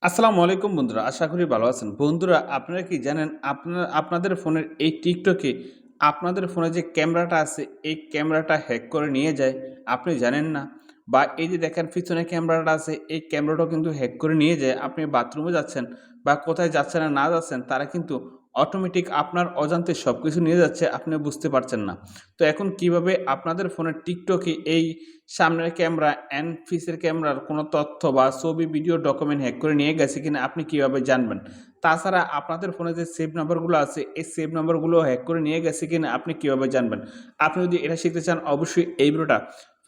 আসসালামু আলাইকুম বন্ধুরা। আশা করি ভালো আছেন। বন্ধুরা আপনারা কি জানেন আপনাদের ফোনের এই টিকটকে আপনাদের ফোনে যে ক্যামেরাটা আছে এই ক্যামেরাটা হ্যাক করে নিয়ে যায়। আপনি জানেন না। বা এই যে দেখেন পিছনে ক্যামেরাটা আছে এই ক্যামেরাটাও কিন্তু হ্যাক করে নিয়ে যায়। আপনি বাথরুমে যাচ্ছেন বা কোথায় যাচ্ছেন আর না যাচ্ছেন তারা কিন্তু অটোমেটিক আপনার অজান্তে সবকিছু নিয়ে যাচ্ছে আপনি বুঝতে পারছেন না। তো এখন কিভাবে আপনাদের ফোনের টিকটকে এই সামনের ক্যামেরা অ্যান্ড পিছের ক্যামেরার কোনো তথ্য বা ছবি, ভিডিও, ডকুমেন্ট হ্যাক করে নিয়ে গেছে কিনা আপনি কিভাবে জানবেন? তাছাড়া আপনাদের ফোনে যে সেভ নাম্বারগুলো আছে, এই সেভ নাম্বারগুলো হ্যাক করে নিয়ে গেছে কিনা আপনি কিভাবে জানবেন? আপনি যদি এটা শিখতে চান অবশ্যই এই ভিডিওটা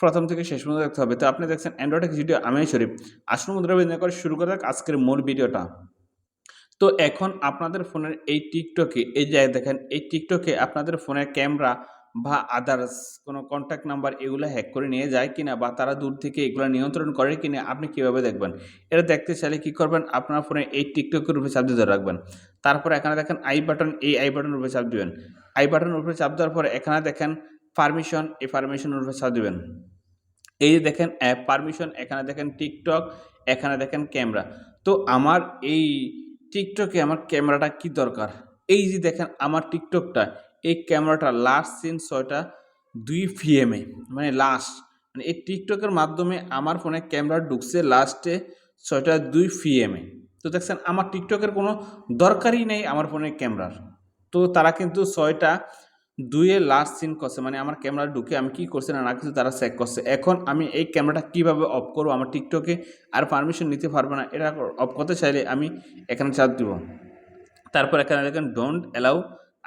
প্রথম থেকে শেষ পর্যন্ত দেখতে হবে। তো আপনি দেখছেন অ্যান্ড্রয়েড টেক ভিডিও আমি শরীফ। আসুন বন্ধুরা বিনা করে শুরু করা যাক আজকের মূল ভিডিওটা। তো এখন আপনাদের ফোনের এই টিকটকে এই যে দেখেন এই টিকটকে আপনাদের ফোনের ক্যামেরা বা আদার্স কোনো কন্ট্যাক্ট নাম্বার এগুলো হ্যাক করে নিয়ে যায় কিনা বা তারা দূর থেকে এগুলো নিয়ন্ত্রণ করে কিনা আপনি কিভাবে দেখবেন? এটা দেখতে চাইলে কি করবেন? আপনার ফোনে এই টিকটকের উপরে চাপ দিয়ে ধরে রাখবেন। তারপর এখানে দেখেন আই বাটন, এই আই বাটনের উপরে চাপ দিবেন। আই বাটনের উপরে চাপ দেওয়ার পরে এখানে দেখেন পারমিশন, এই পারমিশনের উপরে চাপ দিবেন। এই যে দেখেন অ্যাপ পারমিশন, এখানে দেখেন টিকটক, এখানে দেখেন ক্যামেরা। তো আমার এই টিকটকে আমার ক্যামেরাটা কি দরকার? এই যে দেখেন আমার টিকটকটা, এই ক্যামেরাটা লাস্ট সিন ৬টা ২ পিএম মানে লাস্ট মানে এই টিকটকের মাধ্যমে আমার ফোনে ক্যামেরা ঢুকছে লাস্টে ৬টা ২ পিএম। তো দেখছেন আমার টিকটকের কোনো দরকারই নেই আমার ফোনের ক্যামেরার। তো তারা কিন্তু ৬টা ২ এ লাস্ট সিন করছে। মানে আমার ক্যামেরা ঢুকে আমি কি করছি না কিছু তারা চেক করছে। এখন আমি এই ক্যামেরাটা কিভাবে অফ করব? আমার টিকটকে আর পারমিশন নিতে পারবে না। এটা অফ করতে চাইলে আমি এখানে চাপ দিব। তারপর এখানে দেখেন ডোন্ট অ্যালাউ,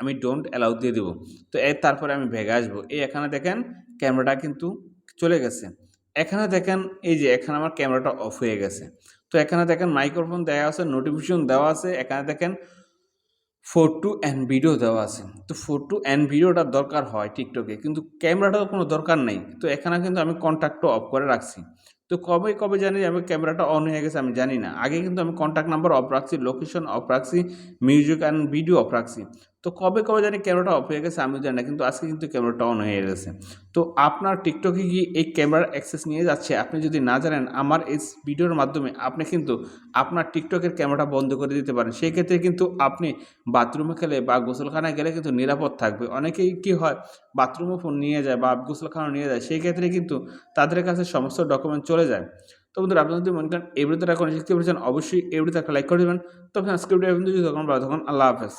আমি ডোন্ট অ্যালাউ দিয়ে দিব। তো তারপরে আমি ভেগে আসবো। এই এখানে দেখেন ক্যামেরাটা কিন্তু চলে গেছে। এখানে দেখেন এই যে এখানে আমার ক্যামেরাটা অফ হয়ে গেছে। তো এখানে দেখেন মাইক্রোফোন দেওয়া আছে, নোটিফিকেশন দেওয়া আছে। এখানে দেখেন ফটো অ্যান্ড ভিডিও দেওয়া আছে। তো ফটো অ্যান্ড ভিডিওটা দরকার হয় টিকটকে, কিন্তু ক্যামেরাটার কোনো দরকার নেই। তো এখানে কিন্তু আমি কন্ট্যাক্টও অফ করে রাখছি। তো কবে জানি আমি ক্যামেরাটা অন হয়ে গেছে আমি জানি না। আগে কিন্তু আমি কন্ট্যাক্ট নাম্বার অফ রাখছি, লোকেশন অফ রাখছি, মিউজিক অ্যান্ড ভিডিও অফ রাখছি। তো কবে জানি ক্যামেরাটা অফ হয়ে গেছে আমিও জানি না। কিন্তু আজকে কিন্তু ক্যামেরাটা অন হয়ে গেছে। তো আপনার টিকটকে কি এই ক্যামেরার অ্যাক্সেস নিয়ে যাচ্ছে? আপনি যদি না জানেন আমার এই ভিডিওর মাধ্যমে আপনি কিন্তু আপনার টিকটকের ক্যামেরাটা বন্ধ করে দিতে পারেন। সেক্ষেত্রে কিন্তু আপনি বাথরুমে গেলে বা গোসলখানায় গেলে কিন্তু নিরাপদ থাকবে। অনেকেই কি হয় বাথরুমে ফোন নিয়ে যায় বা গোসলখানায় নিয়ে যায়, সেই ক্ষেত্রে কিন্তু তাদের কাছে সমস্ত ডকুমেন্ট চলে যায়। তো বন্ধুরা আপনি যদি মনে করেন এই ভিডিওটা এখন শিখতে পেরেছেন অবশ্যই এই ভিডিওতে একটা লাইক করে দেবেন। তো আপনি আজকের ভিডিও যদি তখন ভালো থাকুন। আল্লাহ হাফেজ।